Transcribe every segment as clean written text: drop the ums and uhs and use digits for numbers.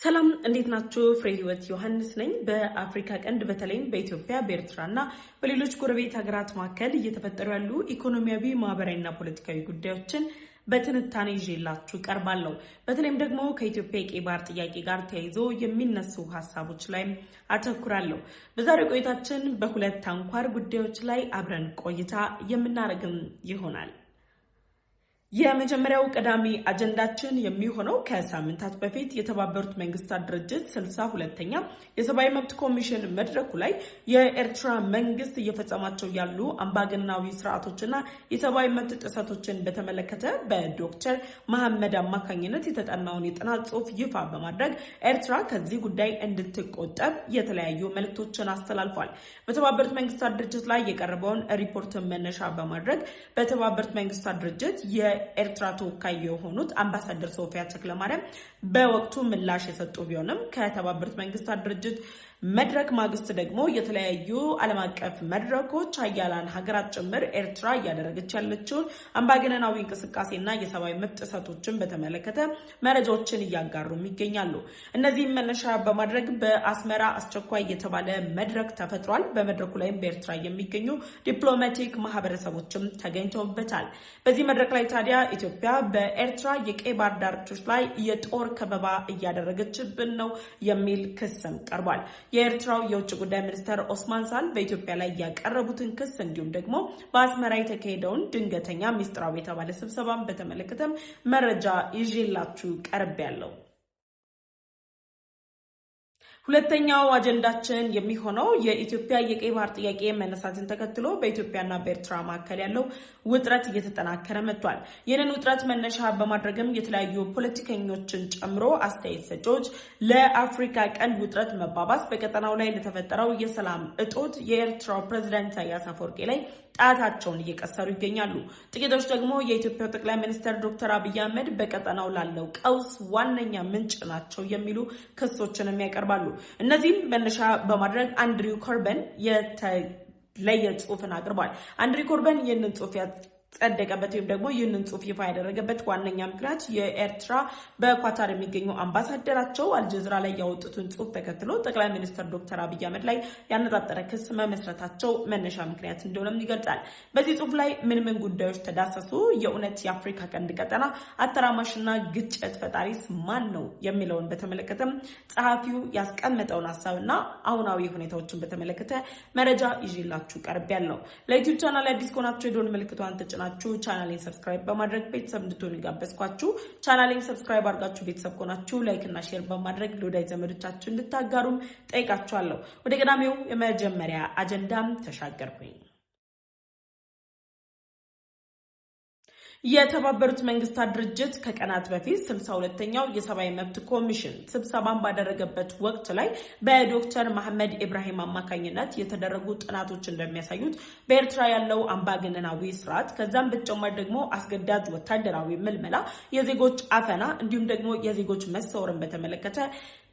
ሰላም እንዴት ናችሁ? ፍሬ ህይወት ዮሐንስ ነኝ። በአፍሪካ ቀንድ በተለይም በኢትዮጵያ በኤርትራና በሌሎች ጎረቤት ሀገራት መካከል እየተፈጠሩ ያሉ ኢኮኖሚያዊ፣ ማህበራዊና ፖለቲካዊ ጉዳዮችን በትንታኔ ይዤላችሁ ቀርባለሁ። በተለይም ደግሞ ከኢትዮጵያ የቀይ ባህር ጥያቄ ጋር ተያይዞ የሚነሱ ሀሳቦች ላይ አተኩራለሁ። በዛሬው ቆይታችን በሁለት አንኳር ጉዳዮች ላይ አብረን ቆይታ የምናደርግም ይሆናል። የመጀመሪያው ቀዳሚ አጀንዳችን የሚሆነው ከሳምንታት በፊት የተባበሩት መንግስታት ድርጅት 62ኛ የሰብአዊ መብት ኮሚሽን መድረኩ ላይ የኤርትራ መንግስት እየፈጸማቸው ያሉ አምባገነናዊ ስርዓቶችና የሰብአዊ መብት ጥሰቶችን በተመለከተ በዶክተር መሐመድ አማካኝነት የተጠናውን የጥናት ጽሑፍ ይፋ በማድረግ ኤርትራ ከዚህ ጉዳይ እንድትቆጠብ የተለያዩ መልእክቶችን አስተላልፏል። በተባበሩት መንግስታት ድርጅት ላይ የቀረበውን ሪፖርትን መነሻ በማድረግ በተባበሩት መንግስታት ድርጅት የኤርትራ ተወካይ የሆኑት አምባሳደር ሶፊያ ተክለማርያም በወቅቱ ምላሽ የሰጡ ቢሆንም ከተባበሩት መንግስታት ድርጅት መድረክ ማግስት ደግሞ የተለያዩ ዓለም አቀፍ መድረኮች ሀያላን ሀገራት ጭምር ኤርትራ እያደረገች ያለችውን አምባገነናዊ እንቅስቃሴና የሰብአዊ መብት ጥሰቶችን በተመለከተ መረጃዎችን እያጋሩም ይገኛሉ። እነዚህም መነሻ በማድረግ በአስመራ አስቸኳይ የተባለ መድረክ ተፈጥሯል። በመድረኩ ላይም በኤርትራ የሚገኙ ዲፕሎማቲክ ማህበረሰቦችም ተገኝተውበታል። በዚህ መድረክ ላይ ታዲያ ኢትዮጵያ በኤርትራ የቀይ ባህር ዳርቻዎች ላይ የጦር ከበባ እያደረገችብን ነው የሚል ክስም ቀርቧል። የኤርትራው የውጭ ጉዳይ ሚኒስትር ኦስማን ሳል በኢትዮጵያ ላይ ያቀረቡትን ክስ እንዲሁም ደግሞ በአስመራ የተካሄደውን ድንገተኛ ሚስጥራዊ የተባለ ስብሰባን በተመለከተም መረጃ ይዤላችሁ ቀርቤያለሁ። ሁለተኛው አጀንዳችን የሚሆነው የኢትዮጵያ የቀይ ባህር ጥያቄ መነሳትን ተከትሎ በኢትዮጵያና በኤርትራ መካከል ያለው ውጥረት እየተጠናከረ መጥቷል። ይህንን ውጥረት መነሻ በማድረግም የተለያዩ ፖለቲከኞችን ጨምሮ አስተያየት ሰጪዎች ለአፍሪካ ቀንድ ውጥረት መባባስ በቀጠናው ላይ ለተፈጠረው የሰላም እጦት የኤርትራው ፕሬዝዳንት ኢሳያስ አፈወርቂ ላይ ጣታቸውን እየቀሰሩ ይገኛሉ። ጥቂቶች ደግሞ የኢትዮጵያው ጠቅላይ ሚኒስትር ዶክተር አብይ አህመድ በቀጠናው ላለው ቀውስ ዋነኛ ምንጭ ናቸው የሚሉ ክሶችንም ያቀርባሉ። እነዚህም መነሻ በማድረግ አንድሪው ኮርበን የተለየ ጽሑፍን አቅርቧል። አንድሪው ኮርበን ይህንን ጽሑፍ ጸደቀበት ወይም ደግሞ ይህንን ጽሑፍ ይፋ ያደረገበት ዋነኛ ምክንያት የኤርትራ በኳታር የሚገኙ አምባሳደራቸው አልጀዝራ ላይ ያወጡትን ጽሑፍ ተከትሎ ጠቅላይ ሚኒስትር ዶክተር አብይ አህመድ ላይ ያነጣጠረ ክስ መመስረታቸው መነሻ ምክንያት እንደሆነም ይገልጻል። በዚህ ጽሑፍ ላይ ምን ምን ጉዳዮች ተዳሰሱ? የእውነት የአፍሪካ ቀንድ ቀጠና አተራማሽና ግጭት ፈጣሪስ ማን ነው የሚለውን በተመለከተም ጸሐፊው ያስቀመጠውን ሀሳብና አሁናዊ ሁኔታዎችን በተመለከተ መረጃ ይዤላችሁ ቀርቤያለሁ። ለዩቲዩብ ቻናል አዲስ ከሆናችሁ የደወል ምልክቷን ተጭናችሁ ቻናሌን ሰብስክራይብ በማድረግ ቤተሰብ እንድትሆኑ ጋበዝኳችሁ። ቻናሌን ሰብስክራይብ አድርጋችሁ ቤተሰብ ከሆናችሁ ላይክ እና ሼር በማድረግ ለወዳጅ ዘመዶቻችሁ እንድታጋሩም ጠይቃችኋለሁ። ወደ ቀዳሚው የመጀመሪያ አጀንዳም ተሻገርኩኝ። የተባበሩት መንግስታት ድርጅት ከቀናት በፊት 62ኛው የሰብአዊ መብት ኮሚሽን ስብሰባን ባደረገበት ወቅት ላይ በዶክተር መሐመድ ኢብራሂም አማካኝነት የተደረጉ ጥናቶች እንደሚያሳዩት በኤርትራ ያለው አምባገነናዊ ስርዓት ከዛም በተጨማሪ ደግሞ አስገዳጅ ወታደራዊ ምልመላ፣ የዜጎች አፈና እንዲሁም ደግሞ የዜጎች መሰወርን በተመለከተ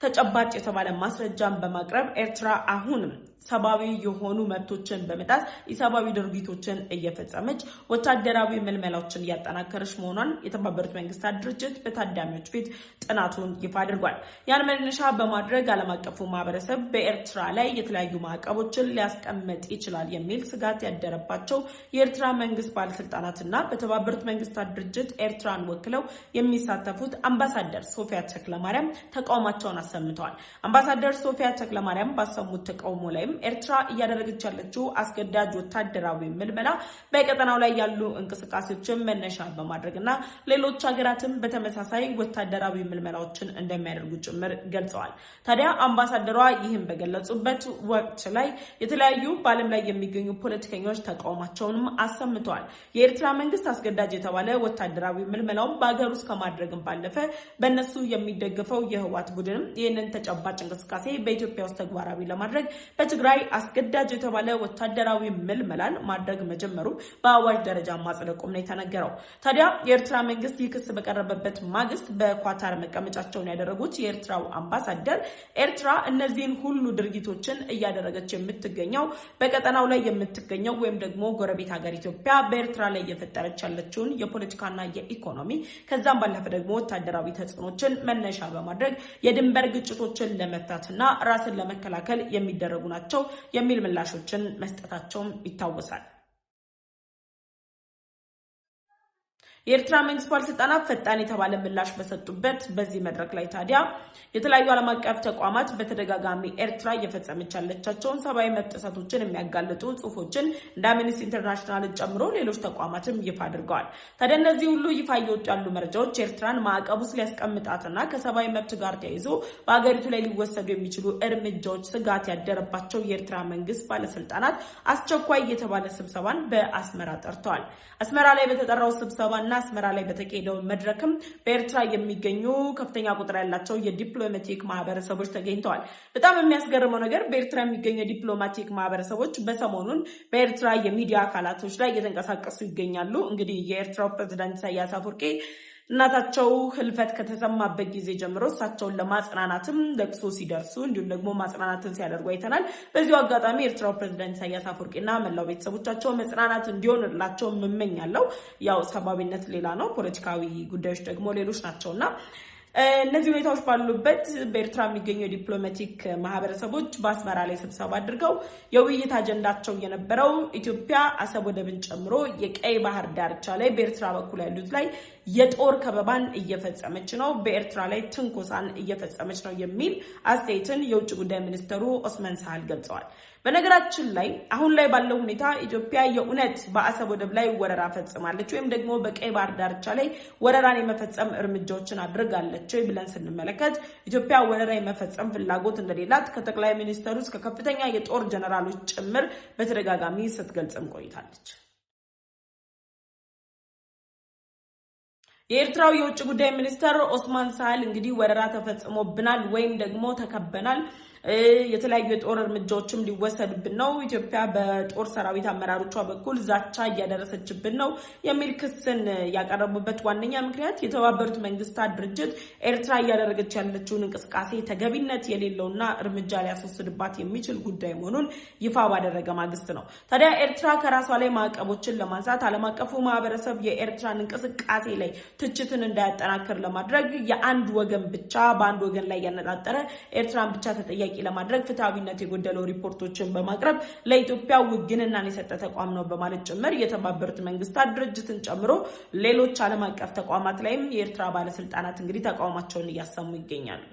ተጨባጭ የተባለ ማስረጃን በማቅረብ ኤርትራ አሁንም ሰብአዊ የሆኑ መብቶችን በመጣስ ኢሰብአዊ ድርጊቶችን እየፈጸመች ወታደራዊ ምልመላዎችን እያጠናከረች መሆኗን የተባበሩት መንግስታት ድርጅት በታዳሚዎች ፊት ጥናቱን ይፋ አድርጓል። ያን መነሻ በማድረግ ዓለም አቀፉ ማህበረሰብ በኤርትራ ላይ የተለያዩ ማዕቀቦችን ሊያስቀምጥ ይችላል የሚል ስጋት ያደረባቸው የኤርትራ መንግስት ባለስልጣናትና በተባበሩት መንግስታት ድርጅት ኤርትራን ወክለው የሚሳተፉት አምባሳደር ሶፊያ ተክለማርያም ተቃውሟቸውን አሰምተዋል። አምባሳደር ሶፊያ ተክለማርያም ባሰሙት ተቃውሞ ላይ ኤርትራ እያደረገች ያለችው አስገዳጅ ወታደራዊ ምልመላ በቀጠናው ላይ ያሉ እንቅስቃሴዎችን መነሻ በማድረግና ሌሎች ሀገራትም በተመሳሳይ ወታደራዊ ምልመላዎችን እንደሚያደርጉ ጭምር ገልጸዋል። ታዲያ አምባሳደሯ ይህን በገለጹበት ወቅት ላይ የተለያዩ በዓለም ላይ የሚገኙ ፖለቲከኞች ተቃውሟቸውንም አሰምተዋል። የኤርትራ መንግስት አስገዳጅ የተባለ ወታደራዊ ምልመላውን በሀገር ውስጥ ከማድረግም ባለፈ በእነሱ የሚደገፈው የህወሓት ቡድንም ይህንን ተጨባጭ እንቅስቃሴ በኢትዮጵያ ውስጥ ተግባራዊ ለማድረግ በትግራይ አስገዳጅ የተባለ ወታደራዊ ምልመላን ማድረግ መጀመሩ በአዋጅ ደረጃ ማጽደቁም ነው የተነገረው። ታዲያ የኤርትራ መንግስት ይክስ በቀረበበት ማግስት በኳታር መቀመጫቸውን ያደረጉት የኤርትራው አምባሳደር ኤርትራ እነዚህን ሁሉ ድርጊቶችን እያደረገች የምትገኘው በቀጠናው ላይ የምትገኘው ወይም ደግሞ ጎረቤት ሀገር ኢትዮጵያ በኤርትራ ላይ እየፈጠረች ያለችውን የፖለቲካና የኢኮኖሚ ከዛም ባለፈ ደግሞ ወታደራዊ ተጽዕኖችን መነሻ በማድረግ የድንበር ግጭቶችን ለመፍታትና ራስን ለመከላከል የሚደረጉ ናቸው የሚል ምላሾችን መስጠታቸው ይታወሳል። የኤርትራ መንግስት ባለስልጣናት ፈጣን የተባለ ምላሽ በሰጡበት በዚህ መድረክ ላይ ታዲያ የተለያዩ ዓለም አቀፍ ተቋማት በተደጋጋሚ ኤርትራ እየፈጸመች ያለቻቸውን ሰብአዊ መብት ጥሰቶችን የሚያጋልጡ ጽሁፎችን እንደ አምነስቲ ኢንተርናሽናል ጨምሮ ሌሎች ተቋማትም ይፋ አድርገዋል። ታዲያ እነዚህ ሁሉ ይፋ እየወጡ ያሉ መረጃዎች ኤርትራን ማዕቀብ ውስጥ ሊያስቀምጣትና ከሰብአዊ መብት ጋር ተያይዞ በአገሪቱ ላይ ሊወሰዱ የሚችሉ እርምጃዎች ስጋት ያደረባቸው የኤርትራ መንግስት ባለስልጣናት አስቸኳይ የተባለ ስብሰባን በአስመራ ጠርተዋል። አስመራ ላይ በተጠራው ስብሰባና አስመራ ላይ በተካሄደው መድረክም በኤርትራ የሚገኙ ከፍተኛ ቁጥር ያላቸው የዲፕሎማቲክ ማህበረሰቦች ተገኝተዋል። በጣም የሚያስገርመው ነገር በኤርትራ የሚገኙ የዲፕሎማቲክ ማህበረሰቦች በሰሞኑን በኤርትራ የሚዲያ አካላቶች ላይ እየተንቀሳቀሱ ይገኛሉ። እንግዲህ የኤርትራው ፕሬዝዳንት ኢሳያስ አፈወርቂ እናታቸው ህልፈት ከተሰማበት ጊዜ ጀምሮ እሳቸውን ለማጽናናትም ለቅሶ ሲደርሱ እንዲሁም ደግሞ ማጽናናትን ሲያደርጉ አይተናል። በዚሁ አጋጣሚ ኤርትራው ፕሬዝዳንት ኢሳያስ አፈወርቂና መላው ቤተሰቦቻቸው መጽናናት እንዲሆንላቸው እመኛለሁ። ያው ሰብአዊነት ሌላ ነው፣ ፖለቲካዊ ጉዳዮች ደግሞ ሌሎች ናቸውና እነዚህ ሁኔታዎች ባሉበት በኤርትራ የሚገኙ የዲፕሎማቲክ ማህበረሰቦች በአስመራ ላይ ስብሰባ አድርገው የውይይት አጀንዳቸው የነበረው ኢትዮጵያ አሰብ ወደብን ጨምሮ የቀይ ባህር ዳርቻ ላይ በኤርትራ በኩል ያሉት ላይ የጦር ከበባን እየፈጸመች ነው፣ በኤርትራ ላይ ትንኮሳን እየፈጸመች ነው የሚል አስተያየትን የውጭ ጉዳይ ሚኒስትሩ ኦስማን ሳህል ገልጸዋል። በነገራችን ላይ አሁን ላይ ባለው ሁኔታ ኢትዮጵያ የእውነት በአሰብ ወደብ ላይ ወረራ ፈጽማለች ወይም ደግሞ በቀይ ባህር ዳርቻ ላይ ወረራን የመፈጸም እርምጃዎችን አድርጋለች ብለን ስንመለከት ኢትዮጵያ ወረራ የመፈጸም ፍላጎት እንደሌላት ከጠቅላይ ሚኒስትሩ እስከ ከፍተኛ የጦር ጀነራሎች ጭምር በተደጋጋሚ ስትገልጽም ቆይታለች። የኤርትራው የውጭ ጉዳይ ሚኒስትር ኦስማን ሳህል እንግዲህ ወረራ ተፈጽሞብናል ወይም ደግሞ ተከበናል፣ የተለያዩ የጦር እርምጃዎችም ሊወሰድብን ነው፣ ኢትዮጵያ በጦር ሰራዊት አመራሮቿ በኩል ዛቻ እያደረሰችብን ነው የሚል ክስን ያቀረቡበት ዋነኛ ምክንያት የተባበሩት መንግስታት ድርጅት ኤርትራ እያደረገች ያለችውን እንቅስቃሴ ተገቢነት የሌለውና እርምጃ ሊያስወስድባት የሚችል ጉዳይ መሆኑን ይፋ ባደረገ ማግስት ነው። ታዲያ ኤርትራ ከራሷ ላይ ማዕቀቦችን ለማንሳት ዓለም አቀፉ ማህበረሰብ የኤርትራን እንቅስቃሴ ላይ ትችትን እንዳያጠናክር ለማድረግ የአንድ ወገን ብቻ በአንድ ወገን ላይ ያነጣጠረ ኤርትራን ብቻ ተጠያቂ ለማድረግ ፍትሃዊነት የጎደለው ሪፖርቶችን በማቅረብ ለኢትዮጵያ ውግንናን የሰጠ ተቋም ነው በማለት ጭምር የተባበሩት መንግስታት ድርጅትን ጨምሮ ሌሎች ዓለም አቀፍ ተቋማት ላይም የኤርትራ ባለስልጣናት እንግዲህ ተቃውሟቸውን እያሰሙ ይገኛሉ።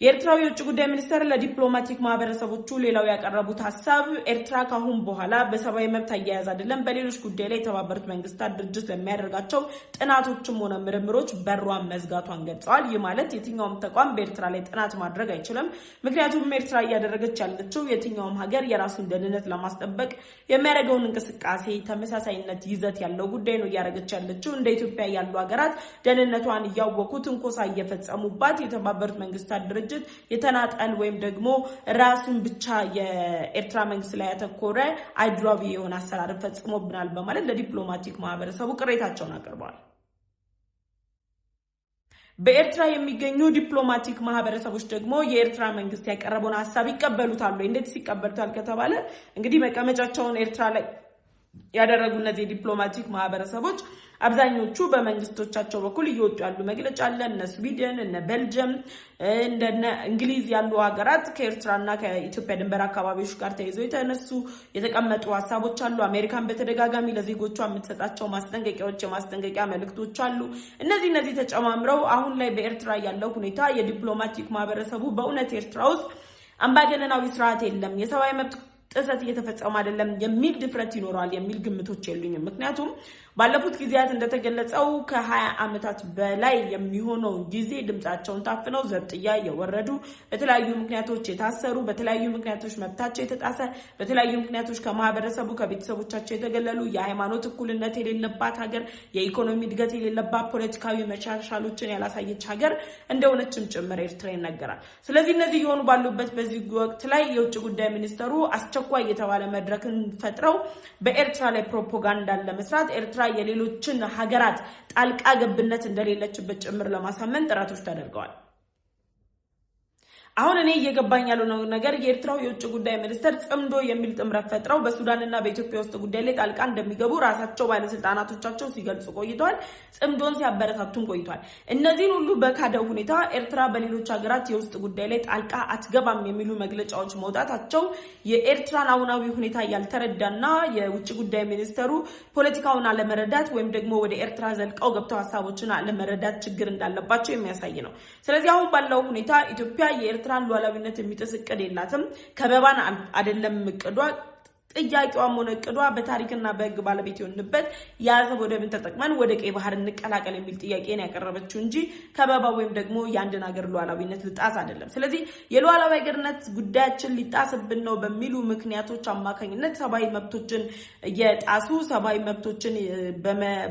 የኤርትራው የውጭ ጉዳይ ሚኒስትር ለዲፕሎማቲክ ማህበረሰቦቹ ሌላው ያቀረቡት ሐሳብ ኤርትራ ካሁን በኋላ በሰብአዊ መብት አያያዝ አይደለም በሌሎች ጉዳይ ላይ የተባበሩት መንግስታት ድርጅት ለሚያደርጋቸው ጥናቶችም ሆነ ምርምሮች በሯን መዝጋቷን ገልጸዋል። ይህ ማለት የትኛውም ተቋም በኤርትራ ላይ ጥናት ማድረግ አይችልም። ምክንያቱም ኤርትራ እያደረገች ያለችው የትኛውም ሀገር የራሱን ደህንነት ለማስጠበቅ የሚያደርገውን እንቅስቃሴ ተመሳሳይነት ይዘት ያለው ጉዳይ ነው እያደረገች ያለችው። እንደ ኢትዮጵያ ያሉ ሀገራት ደህንነቷን እያወቁ ትንኮሳ እየፈጸሙባት የተባበሩት መንግስታት ድርጅት የተናጠል ወይም ደግሞ ራሱን ብቻ የኤርትራ መንግስት ላይ ያተኮረ አይድራዊ የሆነ አሰራር ፈጽሞብናል በማለት ለዲፕሎማቲክ ማህበረሰቡ ቅሬታቸውን አቅርበዋል። በኤርትራ የሚገኙ ዲፕሎማቲክ ማህበረሰቦች ደግሞ የኤርትራ መንግስት ያቀረበውን ሐሳብ ይቀበሉታል። እንዴት ሲቀበሉታል ከተባለ እንግዲህ መቀመጫቸውን ኤርትራ ላይ ያደረጉ እነዚህ ዲፕሎማቲክ ማህበረሰቦች አብዛኞቹ በመንግስቶቻቸው በኩል እየወጡ ያሉ መግለጫ አለ። እነ ስዊድን፣ እነ ቤልጅየም፣ እንደነ እንግሊዝ ያሉ ሀገራት ከኤርትራና ከኢትዮጵያ ድንበር አካባቢዎች ጋር ተይዘው የተነሱ የተቀመጡ ሐሳቦች አሉ። አሜሪካን በተደጋጋሚ ለዜጎቿ የምትሰጣቸው ማስጠንቀቂያዎች፣ የማስጠንቀቂያ መልእክቶች አሉ። እነዚህ ተጨማምረው አሁን ላይ በኤርትራ ያለው ሁኔታ የዲፕሎማቲክ ማህበረሰቡ በእውነት ኤርትራ ውስጥ አምባገነናዊ ስርዓት የለም፣ የሰብአዊ መብት ጥሰት እየተፈጸመ አይደለም የሚል ድፍረት ይኖራል የሚል ግምቶች የሉኝም። ምክንያቱም ባለፉት ጊዜያት እንደተገለጸው ከ20 ዓመታት በላይ የሚሆነው ጊዜ ድምጻቸውን ታፍነው ዘብጥያ የወረዱ በተለያዩ ምክንያቶች የታሰሩ በተለያዩ ምክንያቶች መብታቸው የተጣሰ በተለያዩ ምክንያቶች ከማህበረሰቡ ከቤተሰቦቻቸው የተገለሉ የሃይማኖት እኩልነት የሌለባት ሀገር የኢኮኖሚ እድገት የሌለባት ፖለቲካዊ መሻሻሎችን ያላሳየች ሀገር እንደሆነችም ጭምር ኤርትራ ይነገራል። ስለዚህ እነዚህ የሆኑ ባሉበት በዚህ ወቅት ላይ የውጭ ጉዳይ ሚኒስትሩ አስቸኳይ የተባለ መድረክን ፈጥረው በኤርትራ ላይ ፕሮፓጋንዳ ለመስራት ኤርትራ የሌሎችን ሀገራት ጣልቃ ገብነት እንደሌለችበት ጭምር ለማሳመን ጥረቶች ተደርገዋል። አሁን እኔ እየገባኝ ያለው ነገር የኤርትራው የውጭ ጉዳይ ሚኒስትር ጽምዶ የሚል ጥምረት ፈጥረው በሱዳንና በኢትዮጵያ ውስጥ ጉዳይ ላይ ጣልቃ እንደሚገቡ ራሳቸው ባለስልጣናቶቻቸው ሲገልጹ ቆይተዋል። ጽምዶን ሲያበረታቱን ቆይተዋል። እነዚህን ሁሉ በካደው ሁኔታ ኤርትራ በሌሎች ሀገራት የውስጥ ጉዳይ ላይ ጣልቃ አትገባም የሚሉ መግለጫዎች መውጣታቸው የኤርትራን አሁናዊ ሁኔታ ያልተረዳና የውጭ ጉዳይ ሚኒስትሩ ፖለቲካውን አለመረዳት ወይም ደግሞ ወደ ኤርትራ ዘልቀው ገብተው ሀሳቦችን አለመረዳት ችግር እንዳለባቸው የሚያሳይ ነው። ስለዚህ አሁን ባለው ሁኔታ ኢትዮጵያ የኤርትራን ሉዓላዊነት የሚጥስ እቅድ የላትም። ከበባን አይደለም እቅዷ ጥያቄዋም ሆነ እቅዷ በታሪክና በሕግ ባለቤት የሆነበት የአሰብ ወደብን ተጠቅመን ወደ ቀይ ባህር እንቀላቀል የሚል ጥያቄን ያቀረበችው እንጂ ከበባ ወይም ደግሞ የአንድን ሀገር ሉዓላዊነት ልጣስ አይደለም። ስለዚህ የሉዓላዊ ሀገርነት ጉዳያችን ሊጣስብን ነው በሚሉ ምክንያቶች አማካኝነት ሰብአዊ መብቶችን እየጣሱ ሰብአዊ መብቶችን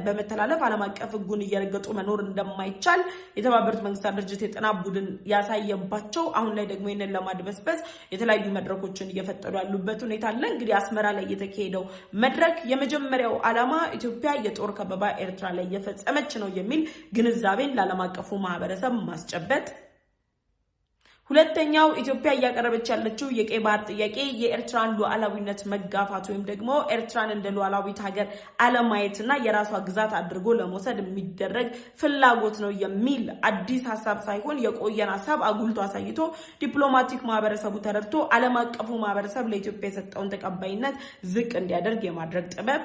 በመተላለፍ ዓለም አቀፍ ሕጉን እየረገጡ መኖር እንደማይቻል የተባበሩት መንግስታት ድርጅት የጥናት ቡድን ያሳየባቸው አሁን ላይ ደግሞ ይሄንን ለማድበስበስ የተለያዩ መድረኮችን እየፈጠሩ ያሉበት ሁኔታ አለ። እንግዲህ አስመራ ላይ የተካሄደው መድረክ የመጀመሪያው ዓላማ ኢትዮጵያ የጦር ከበባ ኤርትራ ላይ እየፈጸመች ነው የሚል ግንዛቤን ለዓለም አቀፉ ማህበረሰብ ማስጨበጥ፣ ሁለተኛው ኢትዮጵያ እያቀረበች ያለችው የቀይ ባህር ጥያቄ የኤርትራን ሉዓላዊነት መጋፋት ወይም ደግሞ ኤርትራን እንደ ሉዓላዊት ሀገር አለማየትና የራሷ ግዛት አድርጎ ለመውሰድ የሚደረግ ፍላጎት ነው የሚል አዲስ ሐሳብ ሳይሆን የቆየን ሐሳብ አጉልቶ አሳይቶ ዲፕሎማቲክ ማህበረሰቡ ተረድቶ ዓለም አቀፉ ማህበረሰብ ለኢትዮጵያ የሰጠውን ተቀባይነት ዝቅ እንዲያደርግ የማድረግ ጥበብ፣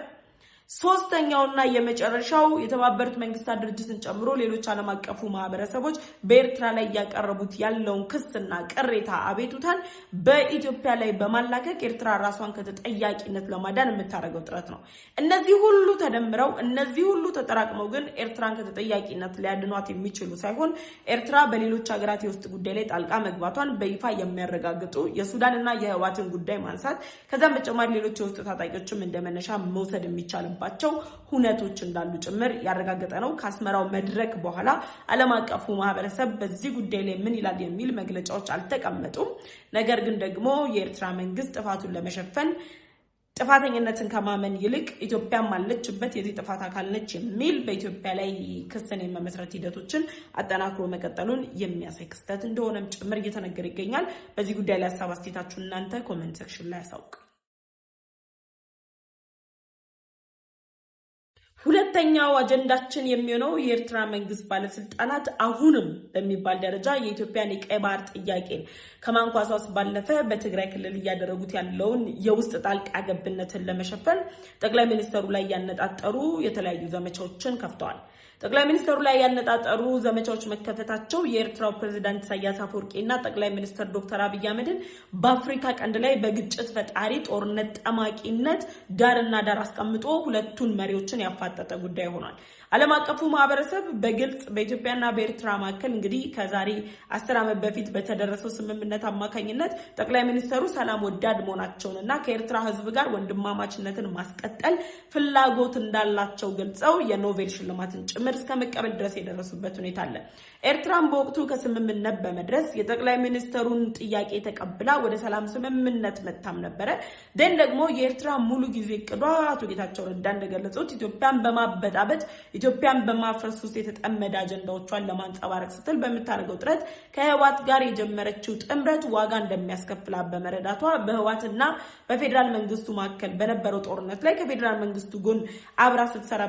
ሶስተኛውና የመጨረሻው የተባበሩት መንግስታት ድርጅትን ጨምሮ ሌሎች ዓለም አቀፉ ማህበረሰቦች በኤርትራ ላይ ያቀረቡት ያለውን ክስና ቅሬታ አቤቱታን በኢትዮጵያ ላይ በማላከክ ኤርትራ ራሷን ከተጠያቂነት ለማዳን የምታደርገው ጥረት ነው። እነዚህ ሁሉ ተደምረው እነዚህ ሁሉ ተጠራቅመው ግን ኤርትራን ከተጠያቂነት ሊያድኗት የሚችሉ ሳይሆን ኤርትራ በሌሎች ሀገራት የውስጥ ጉዳይ ላይ ጣልቃ መግባቷን በይፋ የሚያረጋግጡ የሱዳንና የህዋትን ጉዳይ ማንሳት ከዛም በተጨማሪ ሌሎች የውስጥ ታጣቂዎችም እንደመነሻ መውሰድ የሚቻል ባቸው ሁነቶች እንዳሉ ጭምር ያረጋገጠ ነው። ከአስመራው መድረክ በኋላ ዓለም አቀፉ ማህበረሰብ በዚህ ጉዳይ ላይ ምን ይላል የሚል መግለጫዎች አልተቀመጡም። ነገር ግን ደግሞ የኤርትራ መንግስት ጥፋቱን ለመሸፈን ጥፋተኝነትን ከማመን ይልቅ ኢትዮጵያ ማለችበት የዚህ ጥፋት አካል ነች የሚል በኢትዮጵያ ላይ ክስን የመመስረት ሂደቶችን አጠናክሮ መቀጠሉን የሚያሳይ ክስተት እንደሆነም ጭምር እየተነገረ ይገኛል። በዚህ ጉዳይ ላይ ሀሳብ አስተያየታችሁን እናንተ ኮሜንት ሴክሽን ላይ አሳውቁ። ሁለተኛው አጀንዳችን የሚሆነው የኤርትራ መንግስት ባለስልጣናት አሁንም በሚባል ደረጃ የኢትዮጵያን የቀይ ባህር ጥያቄን ከማንኳሷስ ባለፈ በትግራይ ክልል እያደረጉት ያለውን የውስጥ ጣልቃ ገብነትን ለመሸፈን ጠቅላይ ሚኒስትሩ ላይ ያነጣጠሩ የተለያዩ ዘመቻዎችን ከፍተዋል። ጠቅላይ ሚኒስትሩ ላይ ያነጣጠሩ ዘመቻዎች መከፈታቸው የኤርትራው ፕሬዝዳንት ኢሳያስ አፈወርቂና ጠቅላይ ሚኒስትር ዶክተር አብይ አህመድን በአፍሪካ ቀንድ ላይ በግጭት ፈጣሪ ጦርነት ጠማቂነት ዳርና ዳር አስቀምጦ ሁለቱን መሪዎችን ያፋጠጠ ጉዳይ ሆኗል። ዓለም አቀፉ ማህበረሰብ በግልጽ በኢትዮጵያና በኤርትራ መካከል እንግዲህ ከዛሬ 10 ዓመት በፊት በተደረሰው ስምምነት አማካኝነት ጠቅላይ ሚኒስትሩ ሰላም ወዳድ መሆናቸውንና ከኤርትራ ሕዝብ ጋር ወንድማማችነትን ማስቀጠል ፍላጎት እንዳላቸው ገልጸው የኖቤል ሽልማትን ጭምር እስከ መቀበል ድረስ የደረሱበት ሁኔታ አለ። ኤርትራም በወቅቱ ከስምምነት በመድረስ የጠቅላይ ሚኒስትሩን ጥያቄ ተቀብላ ወደ ሰላም ስምምነት መጣም ነበረ። ደን ደግሞ የኤርትራ ሙሉ ጊዜ እቅዷ አቶ ጌታቸው ረዳ እንደገለጹት ኢትዮጵያን በማበጣበጥ ኢትዮጵያን በማፍረስ ውስጥ የተጠመደ አጀንዳዎቿን ለማንጸባረቅ ስትል በመታረገው ጥረት ከህዋት ጋር የጀመረችው ጥምረት ዋጋ እንደሚያስከፍላት በመረዳቷ በህዋትና በፌደራል መንግስቱ መካከል በነበረው ጦርነት ላይ ከፌደራል መንግስቱ ጎን አብራ ስትሰራ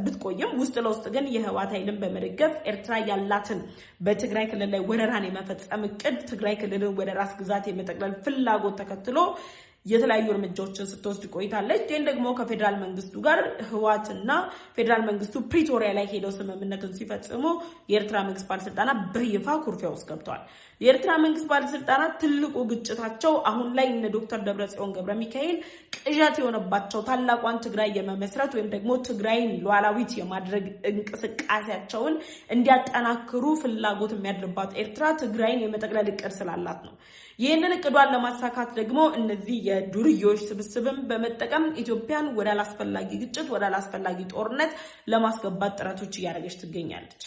ብትቆይም ውስጥ ለውስጥ ግን የህዋት ኃይልን በመደገፍ ኤርትራ ያላትን በትግራይ ክልል ላይ ወረራን የመፈጸም እቅድ ትግራይ ክልልን ወደ ራስ ግዛት የመጠቅለል ፍላጎት ተከትሎ የተለያዩ እርምጃዎችን ስትወስድ ቆይታለች። ግን ደግሞ ከፌደራል መንግስቱ ጋር ህዋትና ፌደራል መንግስቱ ፕሪቶሪያ ላይ ሄደው ስምምነቱን ሲፈጽሙ የኤርትራ መንግስት ባለስልጣናት በይፋ ኩርፊያ ውስጥ ገብተዋል። የኤርትራ መንግስት ባለስልጣናት ትልቁ ግጭታቸው አሁን ላይ እነ ዶክተር ደብረጽዮን ገብረ ሚካኤል ቅዠት የሆነባቸው ታላቋን ትግራይ የመመስረት ወይም ደግሞ ትግራይን ሉዓላዊት የማድረግ እንቅስቃሴያቸውን እንዲያጠናክሩ ፍላጎት የሚያድርባት ኤርትራ ትግራይን የመጠቅለል እቅድ ስላላት ነው። ይህንን እቅዷን ለማሳካት ደግሞ እነዚህ የዱርዮች ስብስብን በመጠቀም ኢትዮጵያን ወደ አላስፈላጊ ግጭት ወደ አላስፈላጊ ጦርነት ለማስገባት ጥረቶች እያደረገች ትገኛለች።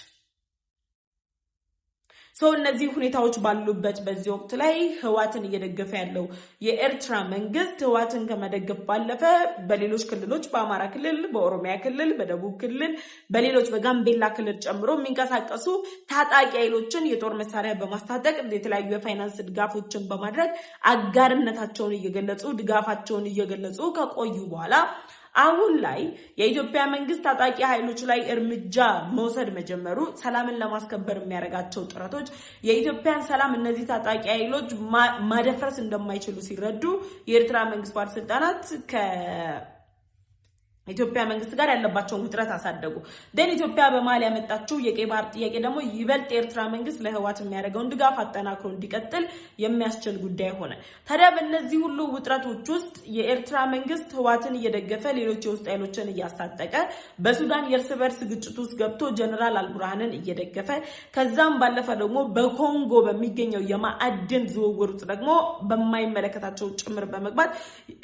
እነዚህ ሁኔታዎች ባሉበት በዚህ ወቅት ላይ ህዋትን እየደገፈ ያለው የኤርትራ መንግስት ህዋትን ከመደገፍ ባለፈ በሌሎች ክልሎች በአማራ ክልል፣ በኦሮሚያ ክልል፣ በደቡብ ክልል፣ በሌሎች በጋምቤላ ክልል ጨምሮ የሚንቀሳቀሱ ታጣቂ ኃይሎችን የጦር መሳሪያ በማስታጠቅ የተለያዩ የፋይናንስ ድጋፎችን በማድረግ አጋርነታቸውን እየገለጹ ድጋፋቸውን እየገለጹ ከቆዩ በኋላ አሁን ላይ የኢትዮጵያ መንግስት ታጣቂ ኃይሎች ላይ እርምጃ መውሰድ መጀመሩ ሰላምን ለማስከበር የሚያደርጋቸው ጥረቶች የኢትዮጵያን ሰላም እነዚህ ታጣቂ ኃይሎች ማደፍረስ እንደማይችሉ ሲረዱ የኤርትራ መንግስት ባለስልጣናት ኢትዮጵያ መንግስት ጋር ያለባቸውን ውጥረት አሳደጉ። ኢትዮጵያ በማሊ ያመጣችው የቀይ ባህር ጥያቄ ደግሞ ይበልጥ የኤርትራ መንግስት ለህዋት የሚያደርገውን ድጋፍ አጠናክሮ እንዲቀጥል የሚያስችል ጉዳይ ሆነ። ታዲያ በእነዚህ ሁሉ ውጥረቶች ውስጥ የኤርትራ መንግስት ህዋትን እየደገፈ ሌሎች የውስጥ ኃይሎችን እያስታጠቀ በሱዳን የእርስ በርስ ግጭት ውስጥ ገብቶ ጀነራል አልቡርሃንን እየደገፈ ከዛም ባለፈ ደግሞ በኮንጎ በሚገኘው የማዕድን ዝውውር ውስጥ ደግሞ በማይመለከታቸው ጭምር በመግባት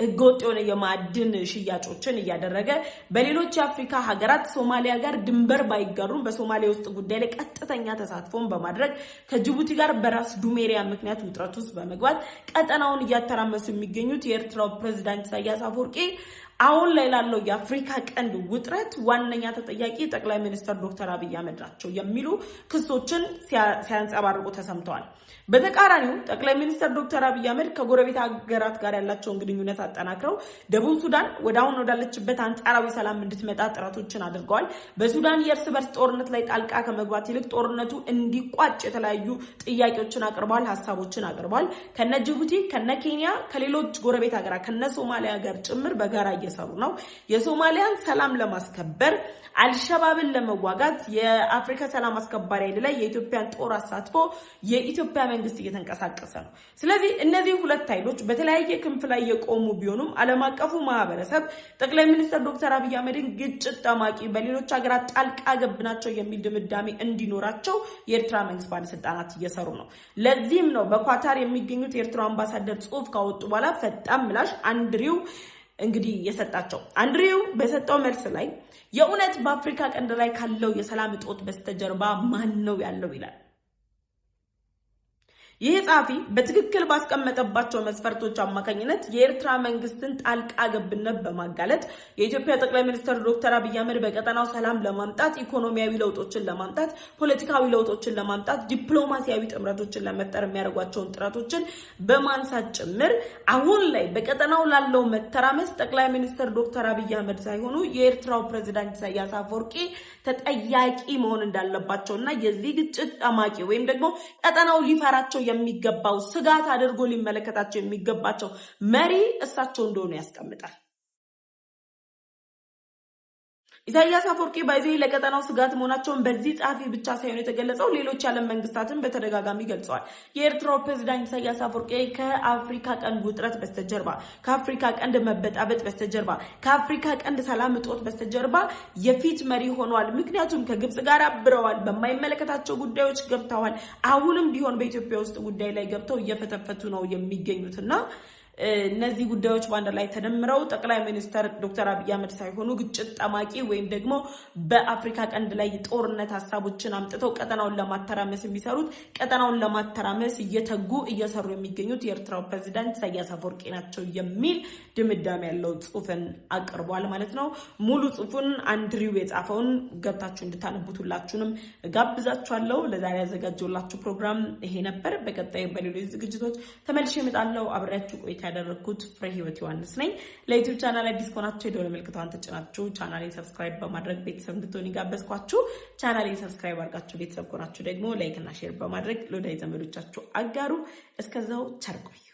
ህገወጥ የሆነ የማዕድን ሽያጮችን እያደረገ በሌሎች የአፍሪካ ሀገራት ሶማሊያ ጋር ድንበር ባይጋሩም በሶማሊያ ውስጥ ጉዳይ ላይ ቀጥተኛ ተሳትፎን በማድረግ ከጅቡቲ ጋር በራስ ዱሜሪያ ምክንያት ውጥረት ውስጥ በመግባት ቀጠናውን እያተራመሱ የሚገኙት የኤርትራው ፕሬዝዳንት ኢሳያስ አፈወርቂ አሁን ላይ ላለው የአፍሪካ ቀንድ ውጥረት ዋነኛ ተጠያቂ ጠቅላይ ሚኒስትር ዶክተር አብይ አህመድ ናቸው የሚሉ ክሶችን ሲያንጸባርቁ ተሰምተዋል። በተቃራኒው ጠቅላይ ሚኒስትር ዶክተር አብይ አህመድ ከጎረቤት ሀገራት ጋር ያላቸውን ግንኙነት አጠናክረው ደቡብ ሱዳን ወዳሁን ወዳለችበት አንጻራዊ ሰላም እንድትመጣ ጥረቶችን አድርገዋል። በሱዳን የእርስ በርስ ጦርነት ላይ ጣልቃ ከመግባት ይልቅ ጦርነቱ እንዲቋጭ የተለያዩ ጥያቄዎችን አቅርበዋል፣ ሀሳቦችን አቅርበዋል። ከነ ጅቡቲ፣ ከነ ኬንያ፣ ከሌሎች ጎረቤት ሀገራት ከነ ሶማሊያ ጋር ጭምር በጋራ እየሰሩ ነው። የሶማሊያን ሰላም ለማስከበር አልሸባብን ለመዋጋት የአፍሪካ ሰላም አስከባሪ ኃይል ላይ የኢትዮጵያን ጦር አሳትፎ የኢትዮጵያ መንግስት እየተንቀሳቀሰ ነው። ስለዚህ እነዚህ ሁለት ኃይሎች በተለያየ ክንፍ ላይ የቆሙ ቢሆኑም ዓለም አቀፉ ማህበረሰብ ጠቅላይ ሚኒስትር ዶክተር አብይ አህመድን ግጭት ጠማቂ በሌሎች ሀገራት ጣልቃ ገብ ናቸው የሚል ድምዳሜ እንዲኖራቸው የኤርትራ መንግስት ባለስልጣናት እየሰሩ ነው። ለዚህም ነው በኳታር የሚገኙት የኤርትራ አምባሳደር ጽሑፍ ካወጡ በኋላ ፈጣን ምላሽ አንድሪው እንግዲህ የሰጣቸው። አንድሪው በሰጠው መልስ ላይ የእውነት በአፍሪካ ቀንድ ላይ ካለው የሰላም እጦት በስተጀርባ ማን ነው ያለው ይላል። ይህ ጻፊ በትክክል ባስቀመጠባቸው መስፈርቶች አማካኝነት የኤርትራ መንግስትን ጣልቃ ገብነት በማጋለጥ የኢትዮጵያ ጠቅላይ ሚኒስትር ዶክተር አብይ አህመድ በቀጠናው ሰላም ለማምጣት ኢኮኖሚያዊ ለውጦችን ለማምጣት ፖለቲካዊ ለውጦችን ለማምጣት ዲፕሎማሲያዊ ጥምረቶችን ለመፍጠር የሚያደርጓቸውን ጥረቶችን በማንሳት ጭምር አሁን ላይ በቀጠናው ላለው መተራመስ ጠቅላይ ሚኒስትር ዶክተር አብይ አህመድ ሳይሆኑ የኤርትራው ፕሬዝዳንት ኢሳያስ አፈወርቂ ተጠያቂ መሆን እንዳለባቸውና የዚህ ግጭት ጠማቂ ወይም ደግሞ ቀጠናው ሊፈራቸው የሚገባው ስጋት አድርጎ ሊመለከታቸው የሚገባቸው መሪ እሳቸው እንደሆኑ ያስቀምጣል። ኢሳያስ አፈወርቂ ባይዘይ ለቀጠናው ስጋት መሆናቸውን በዚህ ጻፊ ብቻ ሳይሆን የተገለጸው ሌሎች ዓለም መንግስታትን በተደጋጋሚ ገልጸዋል። የኤርትራው ፕሬዝዳንት ኢሳያስ አፈወርቂ ከአፍሪካ ቀንድ ውጥረት በስተጀርባ ከአፍሪካ ቀንድ መበጣበጥ በስተጀርባ ከአፍሪካ ቀንድ ሰላም እጦት በስተጀርባ የፊት መሪ ሆነዋል። ምክንያቱም ከግብጽ ጋር አብረዋል፣ በማይመለከታቸው ጉዳዮች ገብተዋል። አሁንም ቢሆን በኢትዮጵያ ውስጥ ጉዳይ ላይ ገብተው እየፈተፈቱ ነው የሚገኙትና እነዚህ ጉዳዮች ባንድ ላይ ተደምረው ጠቅላይ ሚኒስትር ዶክተር አብይ አህመድ ሳይሆኑ ግጭት ጠማቂ ወይም ደግሞ በአፍሪካ ቀንድ ላይ ጦርነት ሐሳቦችን አምጥተው ቀጠናውን ለማተራመስ የሚሰሩት ቀጠናውን ለማተራመስ እየሰሩ የሚገኙት የኤርትራው ፕሬዝዳንት ኢሳያስ አፈወርቂ ናቸው የሚል ድምዳሜ ያለው ጽሑፍን አቅርቧል ማለት ነው። ሙሉ ጽሑፉን አንድሪው የጻፈውን ገብታችሁ እንድታነቡት ሁላችሁንም ጋብዛችኋለሁ። ለዛሬ ያዘጋጀሁላችሁ ፕሮግራም ይሄ ነበር። በቀጣይ በሌሎች ዝግጅቶች ተመልሼ እመጣለሁ። አብሬያችሁ ቆይታ ያደረኩት ፍሬ ህይወት ዮሐንስ ነኝ። ለዩቲዩብ ቻናል አዲስ ከሆናችሁ የደወል ምልክቷን ተጭናችሁ ቻናሌን ሰብስክራይብ በማድረግ ቤተሰብ እንድትሆኑ ጋበዝኳችሁ። ቻናሌን ሰብስክራይብ አድርጋችሁ ቤተሰብ ከሆናችሁ ደግሞ ላይክ እና ሼር በማድረግ ለወዳጅ ዘመዶቻችሁ አጋሩ። እስከዛው ቸር ቆዩ።